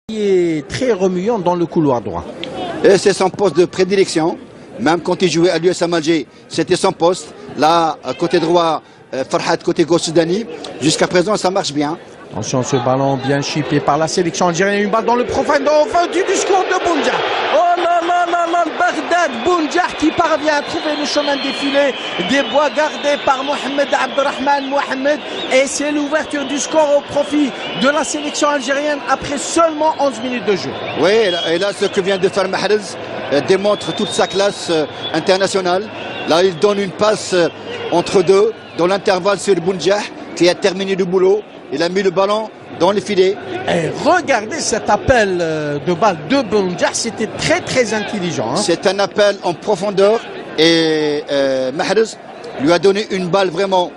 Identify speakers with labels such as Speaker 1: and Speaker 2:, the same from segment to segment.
Speaker 1: Il est très remuant dans le couloir droit.
Speaker 2: Et c'est son poste de prédilection. Même quand il jouait à l'USM Alger, c'était son poste. Là, côté droit, Farhat, côté gauche, Soudani. Jusqu'à présent, ça marche bien.
Speaker 1: Attention, ce ballon bien chippé par la sélection algérienne. Une balle dans le profondeur du score de Bounja. Oh là là là là, le Bagdad Bounja qui parvient à trouver le chemin défilé des bois gardés par Mohamed Abdelrahman Mohamed. Et c'est l'ouverture du score au profit de la sélection algérienne après seulement 11 minutes de jeu.
Speaker 2: Oui, et là, ce que vient de faire Mahrez démontre toute sa classe internationale. Là, il donne une passe entre deux dans l'intervalle sur Bounja qui a terminé le boulot. Il a mis le ballon dans le filet.
Speaker 1: Et regardez cet appel de balle de Bounja, c'était très très intelligent. Hein.
Speaker 2: C'est un appel en profondeur et Mahrez lui a donné une balle vraiment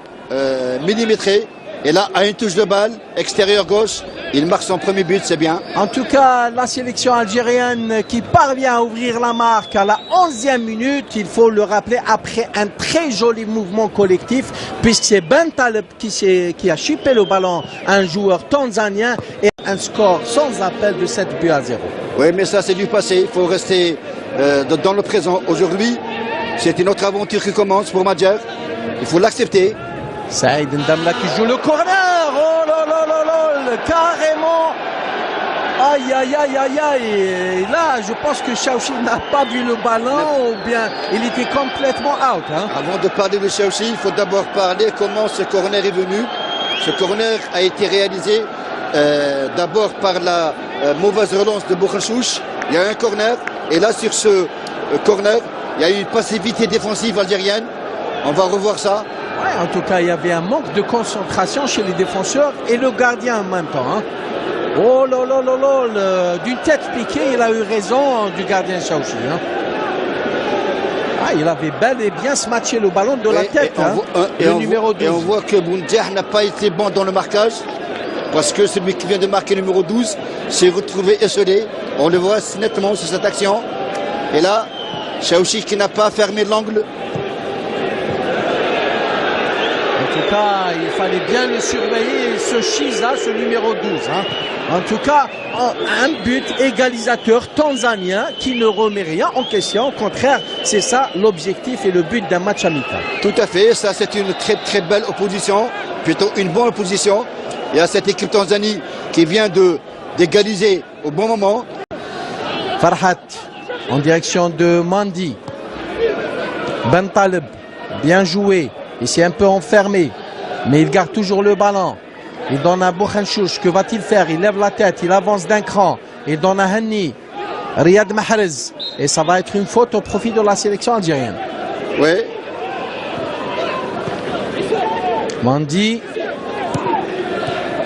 Speaker 2: millimétrée. Et là, à une touche de balle, extérieur gauche, il marque son premier but, c'est bien.
Speaker 1: En tout cas, la sélection algérienne qui parvient à ouvrir la marque à la 11e minute, il faut le rappeler, après un très joli mouvement collectif, puisque c'est Ben Taleb qui a chippé le ballon à un joueur tanzanien et un score sans appel de 7 buts à 0.
Speaker 2: Oui, mais ça c'est du passé, il faut rester dans le présent. Aujourd'hui, c'est une autre aventure qui commence pour Madjer, il faut l'accepter.
Speaker 1: Saïd Ndamla qui joue le corner. Oh là là là là, carrément. Aïe aïe aïe aïe aïe. Et là, je pense que Chaouchi n'a pas vu le ballon ou bien il était complètement out. Hein.
Speaker 2: Avant de parler de Chaouchi, il faut d'abord parler comment ce corner est venu. Ce corner a été réalisé d'abord par la mauvaise relance de Boukhachouch. Il y a un corner et là sur ce corner, il y a eu une passivité défensive algérienne. On va revoir ça.
Speaker 1: Ouais, en tout cas, il y avait un manque de concentration chez les défenseurs et le gardien en même temps. Hein. Oh là là là là, d'une tête piquée, il a eu raison du gardien Chaouchi. Hein. Ah, il avait bel et bien matché le ballon de la tête. Le numéro 12.
Speaker 2: Et on voit que Bounja n'a pas été bon dans le marquage parce que celui qui vient de marquer le numéro 12 s'est retrouvé esselé. On le voit nettement sur cette action. Et là, Chaouchi qui n'a pas fermé l'angle.
Speaker 1: En tout cas, il fallait bien le surveiller, ce Chiza, ce numéro 12. Hein. En tout cas, un but égalisateur tanzanien qui ne remet rien en question. Au contraire, c'est ça l'objectif et le but d'un match amical.
Speaker 2: Tout à fait, ça c'est une très très belle opposition, plutôt une bonne opposition. Il y a cette équipe Tanzanie qui vient d'égaliser au bon moment.
Speaker 1: Farhat en direction de Mandi. Ben Taleb, bien joué. Il s'est un peu enfermé, mais il garde toujours le ballon. Il donne à Boukhachouch. Que va-t-il faire? Il lève la tête, il avance d'un cran. Il donne à Hanni, Riyad Mahrez. Et ça va être une faute au profit de la sélection algérienne.
Speaker 2: Oui.
Speaker 1: Mandi.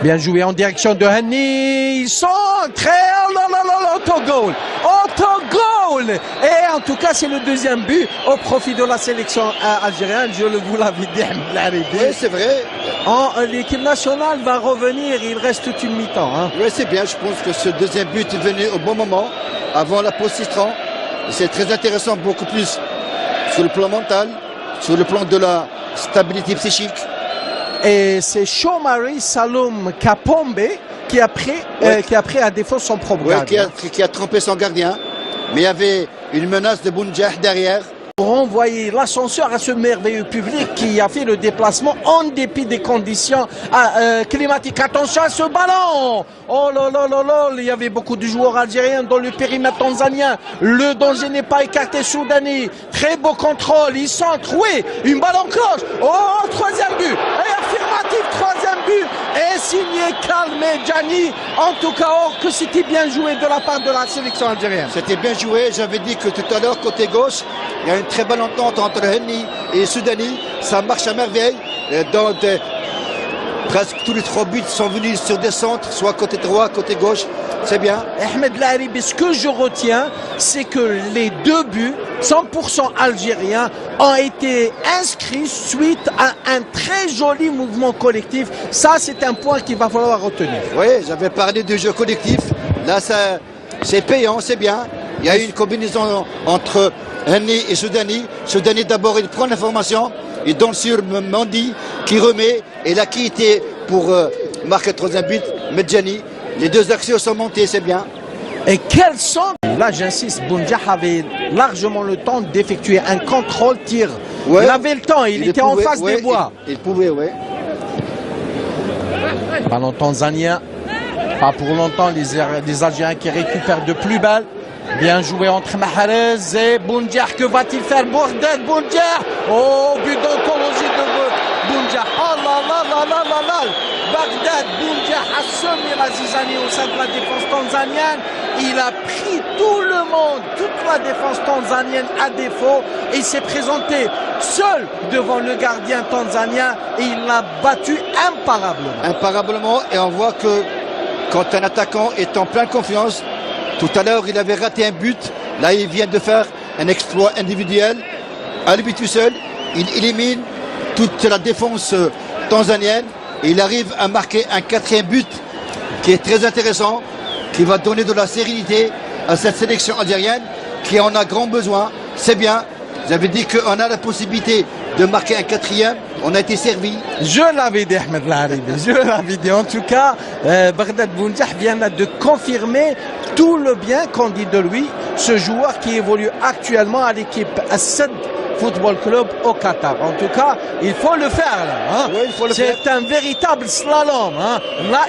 Speaker 1: Bien joué en direction de Hanni. Ils sont très... Oh là là là, autogol. Autogol. Et en tout cas, c'est le deuxième but au profit de la sélection algérienne. Je vous l'avais dit.
Speaker 2: Oui, c'est vrai.
Speaker 1: L'équipe nationale va revenir. Il reste toute une mi-temps. Hein.
Speaker 2: Oui, c'est bien. Je pense que ce deuxième but est venu au bon moment, avant la pause citron. C'est très intéressant, beaucoup plus sur le plan mental, sur le plan de la stabilité psychique.
Speaker 1: Et c'est Shomari Saloum Kapombe qui a pris à défaut son propre gardien.
Speaker 2: Qui a trompé son gardien. Mais il y avait une menace de Bounja derrière.
Speaker 1: Pour envoyer l'ascenseur à ce merveilleux public qui a fait le déplacement en dépit des conditions climatiques. Attention à ce ballon. Oh là là là là, il y avait beaucoup de joueurs algériens dans le périmètre tanzanien. Le danger n'est pas écarté. Soudani, très beau contrôle, il centre, oui, une balle en cloche. Oh, troisième but, et affirmatif, troisième but, et signé Kalme Djani. En tout cas, que c'était bien joué de la part de la sélection algérienne.
Speaker 2: C'était bien joué, j'avais dit que tout à l'heure, côté gauche, il y a une très belle entente entre Henni et Soudani. Ça marche à merveille. Presque tous les trois buts sont venus sur des centres, soit côté droit, côté gauche. C'est bien.
Speaker 1: Ahmed Laharibi, ce que je retiens, c'est que les deux buts, 100% algériens, ont été inscrits suite à un très joli mouvement collectif. Ça, c'est un point qu'il va falloir retenir.
Speaker 2: Oui, j'avais parlé de jeu collectif. Là, c'est payant, c'est bien. Il y a eu une combinaison entre Henni et Soudani. Soudani, d'abord, il prend l'information. Il donne sur Mandi qui remet. Et là, qui était pour marquer le troisième but, Medjani. Les deux axiaux sont montés, c'est bien.
Speaker 1: Et quel centre! Là, j'insiste, Boundiah avait largement le temps d'effectuer un contrôle-tir.
Speaker 2: Ouais.
Speaker 1: Il avait le temps, il était en face des bois.
Speaker 2: Il pouvait, oui.
Speaker 1: Ballon tanzanien. Pas pour longtemps, les Algériens qui récupèrent de plus belle. Bien joué entre Mahrez et Boundiah. Que va-t-il faire? Boundiah. Oh, but d'anthologie de Boundiah. Oh là là là là là là. Bagdad, Boundiah a semé la zizanie au sein de la défense tanzanienne. Il a pris tout le monde, toute la défense tanzanienne à défaut. Et il s'est présenté seul devant le gardien tanzanien. Et il l'a battu imparablement.
Speaker 2: Imparablement. Et on voit que quand un attaquant est en pleine confiance, tout à l'heure il avait raté un but. Là il vient de faire un exploit individuel. À lui tout seul, il élimine toute la défense tanzanienne. Et il arrive à marquer un 4e but qui est très intéressant, qui va donner de la sérénité à cette sélection algérienne qui en a grand besoin. C'est bien. J'avais dit qu'on a la possibilité de marquer un 4e. On a été servi.
Speaker 1: Je l'avais dit, Ahmed Laharibi. Je l'avais dit. En tout cas, Bagdad Boundiah vient de confirmer tout le bien qu'on dit de lui. Ce joueur qui évolue actuellement à l'équipe Assad Football Club au Qatar. En tout cas, il faut le faire là. Hein.
Speaker 2: Oui, il faut le faire.
Speaker 1: C'est un véritable slalom. Hein. Là,